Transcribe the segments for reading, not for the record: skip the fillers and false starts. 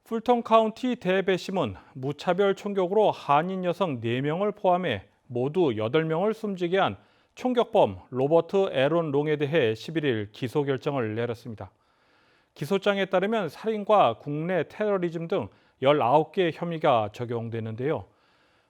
풀턴 카운티 대배심은 무차별 총격으로 한인 여성 4명을 포함해 모두 8명을 숨지게 한 총격범 로버트 애런 롱에 대해 11일 기소 결정을 내렸습니다. 기소장에 따르면 살인과 국내 테러리즘 등 19개 혐의가 적용되는데요.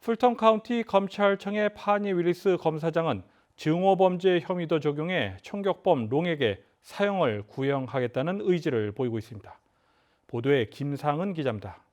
풀턴 카운티 검찰청의 파니 윌리스 검사장은 증오범죄 혐의도 적용해 총격범 롱에게 사형을 구형하겠다는 의지를 보이고 있습니다. 보도에 김상은 기자입니다.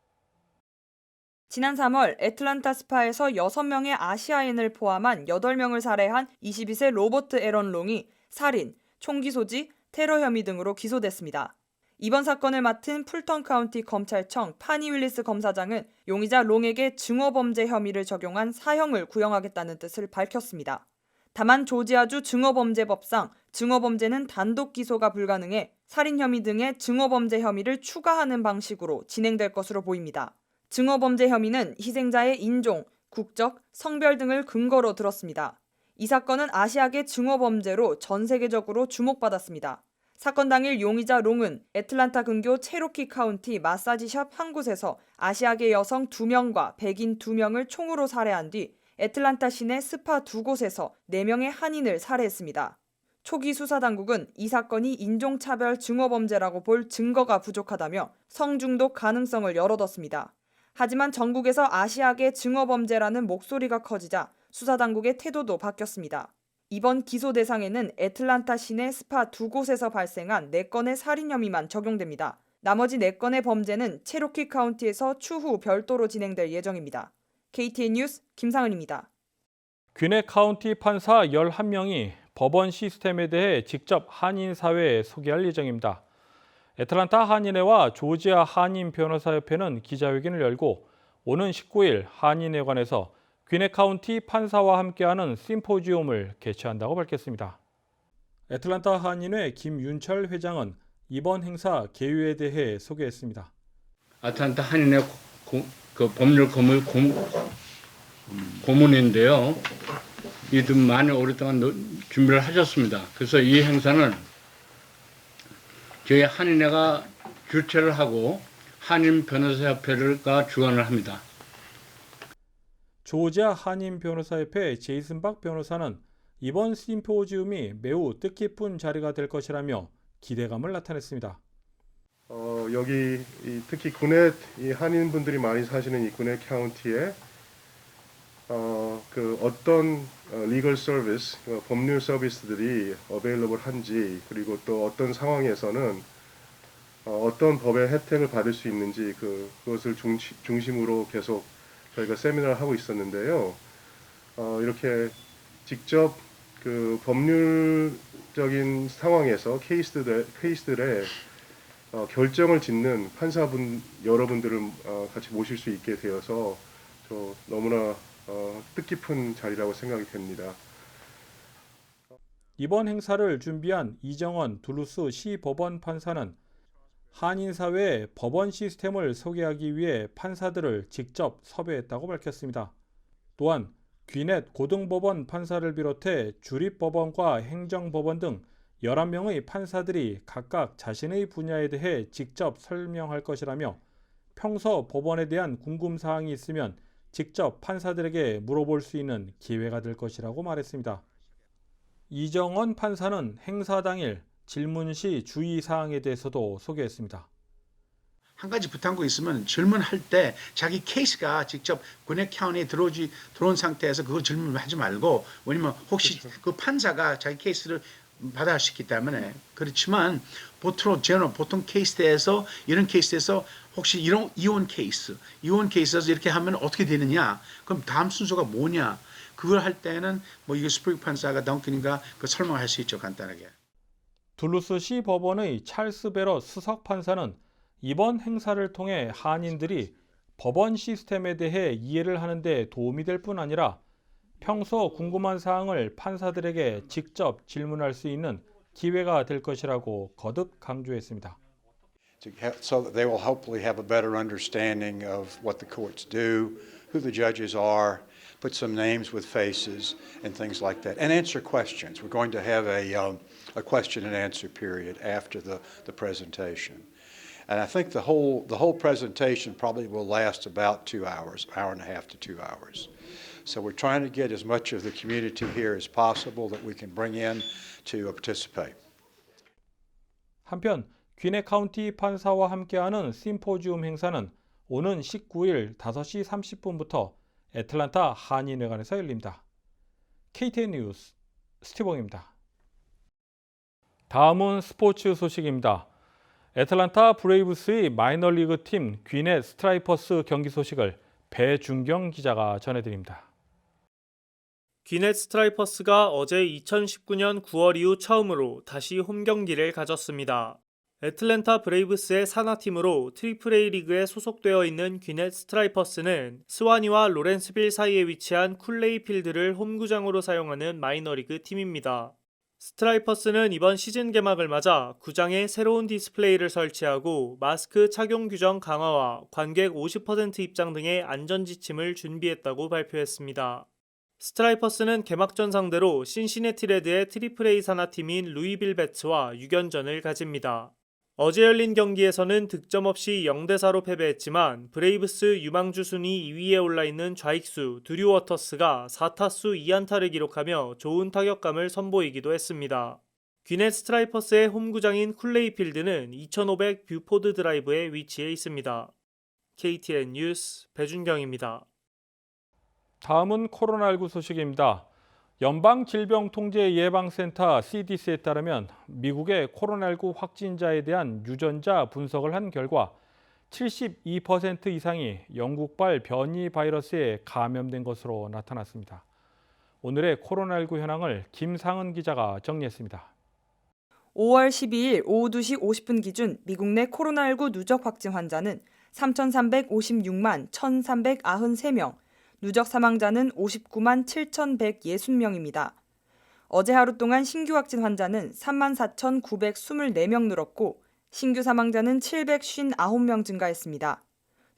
지난 3월 애틀란타 스파에서 6명의 아시아인을 포함한 8명을 살해한 22세 로버트 애런 롱이 살인, 총기 소지, 테러 혐의 등으로 기소됐습니다. 이번 사건을 맡은 풀턴 카운티 검찰청 파니 윌리스 검사장은 용의자 롱에게 증오범죄 혐의를 적용한 사형을 구형하겠다는 뜻을 밝혔습니다. 다만 조지아주 증오범죄법상 증오범죄는 단독 기소가 불가능해 살인 혐의 등의 증오범죄 혐의를 추가하는 방식으로 진행될 것으로 보입니다. 증오범죄 혐의는 희생자의 인종, 국적, 성별 등을 근거로 들었습니다. 이 사건은 아시아계 증오범죄로 전 세계적으로 주목받았습니다. 사건 당일 용의자 롱은 애틀란타 근교 체로키 카운티 마사지샵 한 곳에서 아시아계 여성 2명과 백인 2명을 총으로 살해한 뒤 애틀란타 시내 스파 2곳에서 4명의 한인을 살해했습니다. 초기 수사당국은 이 사건이 인종차별 증오범죄라고 볼 증거가 부족하다며 성중독 가능성을 열어뒀습니다. 하지만 전국에서 아시아계 증오범죄라는 목소리가 커지자 수사당국의 태도도 바뀌었습니다. 이번 기소 대상에는 애틀란타 시내 스파 2곳에서 발생한 4건의 살인 혐의만 적용됩니다. 나머지 4건의 범죄는 체로키 카운티에서 추후 별도로 진행될 예정입니다. KTN 뉴스 김상은입니다. 귀넷 카운티 판사 11명이 법원 시스템에 대해 직접 한인 사회에 소개할 예정입니다. 애틀란타 한인회와 조지아 한인 변호사협회는 기자회견을 열고 오는 19일 한인회관에서 귀넷 카운티 판사와 함께하는 심포지움을 개최한다고 밝혔습니다. 애틀란타 한인회 김윤철 회장은 이번 행사 개요에 대해 소개했습니다. 애틀란타 한인회 법률 고문인데요. 이들 많이 오랫동안 준비를 하셨습니다. 그래서 이 행사는 저희 한인회가 주최를 하고 한인 변호사협회가 주관을 합니다. 조지아 한인 변호사협회 제이슨 박 변호사는 이번 심포지움이 매우 뜻깊은 자리가 될 것이라며 기대감을 나타냈습니다. 여기 특히 구넷 한인분들이 많이 사시는 이 구넷 카운티에 어떤 리걸 서비스, 법률 서비스들이 어베일러블한지 그리고 또 어떤 상황에서는 어떤 법의 혜택을 받을 수 있는지 그것을 중심으로 계속 저희가 세미나를 하고 있었는데요. 이렇게 직접 그 법률적인 상황에서 케이스들의 결정을 짓는 판사분 여러분들을 같이 모실 수 있게 되어서 저 너무나 뜻깊은 자리라고 생각이 됩니다. 이번 행사를 준비한 이정원 둘루스 시 법원 판사는 한인사회의 법원 시스템을 소개하기 위해 판사들을 직접 섭외했다고 밝혔습니다. 또한 귀넷 고등법원 판사를 비롯해 주립법원과 행정법원 등 11명의 판사들이 각각 자신의 분야에 대해 직접 설명할 것이라며 평소 법원에 대한 궁금사항이 있으면 직접 판사들에게 물어볼 수 있는 기회가 될 것이라고 말했습니다. 이정원 판사는 행사 당일 질문 시 주의사항에 대해서도 소개했습니다. 한 가지 부탁한 거 있으면 질문할 때 자기 케이스가 직접 구넷 카운티에 들어온 상태에서 그거 질문하지 말고, 왜냐면 혹시 그 판사가 자기 케이스를 받아갈 수 있기 때문에. 그렇지만 보통 케이스에서 이런 케이스에서 혹시 이혼 케이스에서 이렇게 하면 어떻게 되느냐, 그럼 다음 순서가 뭐냐, 그걸 할 때는 이거 스프링 판사가 덩킨인가 그 설명할 수 있죠, 간단하게. 둘루스 시 법원의 찰스 베러 수석 판사는 이번 행사를 통해 한인들이 법원 시스템에 대해 이해를 하는 데 도움이 될 뿐 아니라 평소 궁금한 사항을 판사들에게 직접 질문할 수 있는 기회가 될 것이라고 거듭 강조했습니다. So that they will hopefully have a better understanding of what the courts do, who the judges are, put some names with faces and things like that, and answer questions. We're going to have a question and answer period after the presentation. And I think the whole presentation probably will last about 2 hours, hour and a half to 2 hours. So we're trying to get as much of the community here as possible that we can bring in to participate. 한편 귀네 카운티 판사와 함께하는 심포지움 행사는 오는 19일 5시 30분부터 애틀란타 한인회관에서 열립니다. KTN 뉴스 스티븐입니다. 다음은 스포츠 소식입니다. 애틀란타 브레이브스의 마이너리그 팀 귀네 스트라이퍼스 경기 소식을 배준경 기자가 전해드립니다. 귀네 스트라이퍼스가 어제 2019년 9월 이후 처음으로 다시 홈 경기를 가졌습니다. 애틀랜타 브레이브스의 산하팀으로 트리플A 리그에 소속되어 있는 귀네 스트라이퍼스는 스와니와 로렌스빌 사이에 위치한 쿨레이 필드를 홈구장으로 사용하는 마이너리그 팀입니다. 스트라이퍼스는 이번 시즌 개막을 맞아 구장에 새로운 디스플레이를 설치하고 마스크 착용 규정 강화와 관객 50% 입장 등의 안전 지침을 준비했다고 발표했습니다. 스트라이퍼스는 개막전 상대로 신시내티 레드의 트리플A 산하팀인 루이빌 배츠와 6연전을 가집니다. 어제 열린 경기에서는 득점 없이 0대4로 패배했지만 브레이브스 유망주 순위 2위에 올라있는 좌익수 드류 워터스가 4타수 2안타를 기록하며 좋은 타격감을 선보이기도 했습니다. 귀네 스트라이퍼스의 홈구장인 쿨레이 필드는 2500 뷰포드 드라이브에 위치해 있습니다. KTN 뉴스 배준경입니다. 다음은 코로나19 소식입니다. 연방질병통제예방센터 CDC에 따르면 미국의 코로나19 확진자에 대한 유전자 분석을 한 결과 72% 이상이 영국발 변이 바이러스에 감염된 것으로 나타났습니다. 오늘의 코로나19 현황을 김상은 기자가 정리했습니다. 5월 12일 오후 2시 50분 기준 미국 내 코로나19 누적 확진 환자는 3,356만 1,393명, 누적 사망자는 59만 7,160명입니다. 어제 하루 동안 신규 확진 환자는 34,924명 늘었고 신규 사망자는 759명 증가했습니다.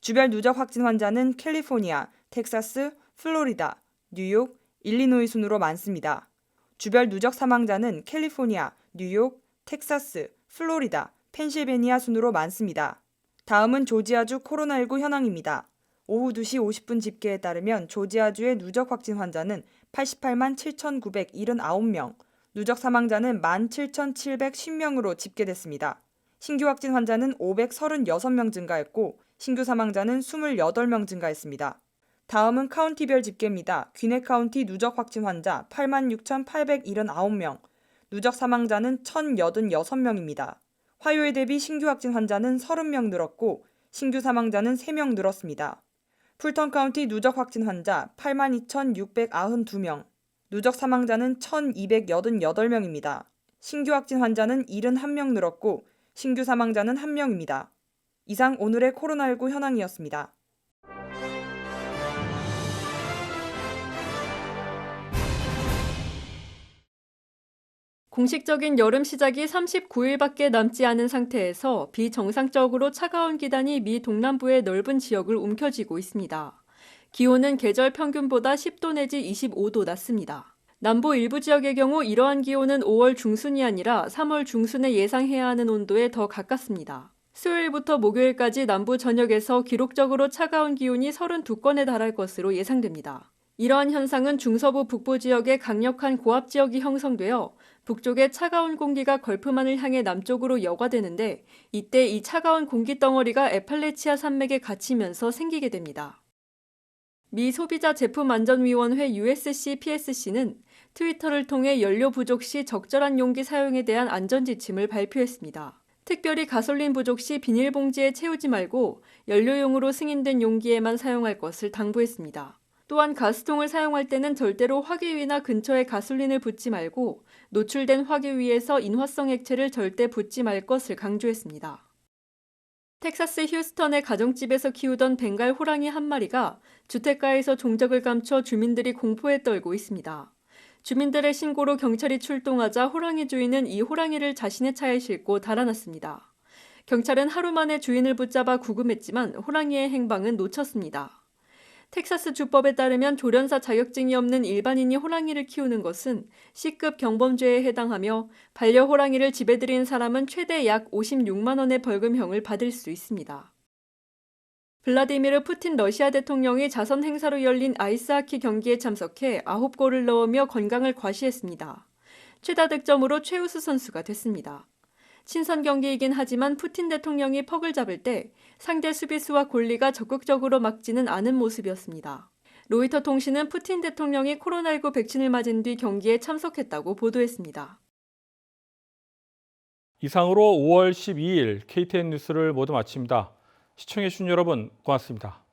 주별 누적 확진 환자는 캘리포니아, 텍사스, 플로리다, 뉴욕, 일리노이 순으로 많습니다. 주별 누적 사망자는 캘리포니아, 뉴욕, 텍사스, 플로리다, 펜실베니아 순으로 많습니다. 다음은 조지아주 코로나19 현황입니다. 오후 2시 50분 집계에 따르면 조지아주의 누적 확진 환자는 88만 7,979명, 누적 사망자는 17,710명으로 집계됐습니다. 신규 확진 환자는 536명 증가했고 신규 사망자는 28명 증가했습니다. 다음은 카운티별 집계입니다. 귀네 카운티 누적 확진 환자 86,879명, 누적 사망자는 1,086명입니다. 화요일 대비 신규 확진 환자는 30명 늘었고 신규 사망자는 3명 늘었습니다. 풀턴 카운티 누적 확진 환자 82,692명, 누적 사망자는 1,288명입니다. 신규 확진 환자는 71명 늘었고 신규 사망자는 1명입니다. 이상 오늘의 코로나19 현황이었습니다. 공식적인 여름 시작이 39일밖에 남지 않은 상태에서 비정상적으로 차가운 기단이 미 동남부의 넓은 지역을 움켜쥐고 있습니다. 기온은 계절 평균보다 10도 내지 25도 낮습니다. 남부 일부 지역의 경우 이러한 기온은 5월 중순이 아니라 3월 중순에 예상해야 하는 온도에 더 가깝습니다. 수요일부터 목요일까지 남부 전역에서 기록적으로 차가운 기온이 32건에 달할 것으로 예상됩니다. 이러한 현상은 중서부 북부 지역에 강력한 고압 지역이 형성되어 북쪽의 차가운 공기가 걸프만을 향해 남쪽으로 여과되는데 이때 이 차가운 공기 덩어리가 에팔레치아 산맥에 갇히면서 생기게 됩니다. 미 소비자제품안전위원회 USC/PSC는 트위터를 통해 연료 부족 시 적절한 용기 사용에 대한 안전지침을 발표했습니다. 특별히 가솔린 부족 시 비닐봉지에 채우지 말고 연료용으로 승인된 용기에만 사용할 것을 당부했습니다. 또한 가스통을 사용할 때는 절대로 화기 위나 근처에 가솔린을 붓지 말고 노출된 화기 위에서 인화성 액체를 절대 붓지 말 것을 강조했습니다. 텍사스 휴스턴의 가정집에서 키우던 벵갈 호랑이 한 마리가 주택가에서 종적을 감춰 주민들이 공포에 떨고 있습니다. 주민들의 신고로 경찰이 출동하자 호랑이 주인은 이 호랑이를 자신의 차에 싣고 달아났습니다. 경찰은 하루 만에 주인을 붙잡아 구금했지만 호랑이의 행방은 놓쳤습니다. 텍사스 주법에 따르면 조련사 자격증이 없는 일반인이 호랑이를 키우는 것은 C급 경범죄에 해당하며 반려호랑이를 집에 들인 사람은 최대 약 56만 원의 벌금형을 받을 수 있습니다. 블라디미르 푸틴 러시아 대통령이 자선 행사로 열린 아이스하키 경기에 참석해 9골을 넣으며 건강을 과시했습니다. 최다 득점으로 최우수 선수가 됐습니다. 친선 경기이긴 하지만 푸틴 대통령이 퍽을 잡을 때 상대 수비수와 골리가 적극적으로 막지는 않은 모습이었습니다. 로이터 통신은 푸틴 대통령이 코로나19 백신을 맞은 뒤 경기에 참석했다고 보도했습니다. 이상으로 5월 12일 KTN 뉴스를 모두 마칩니다. 시청해주신 여러분 고맙습니다.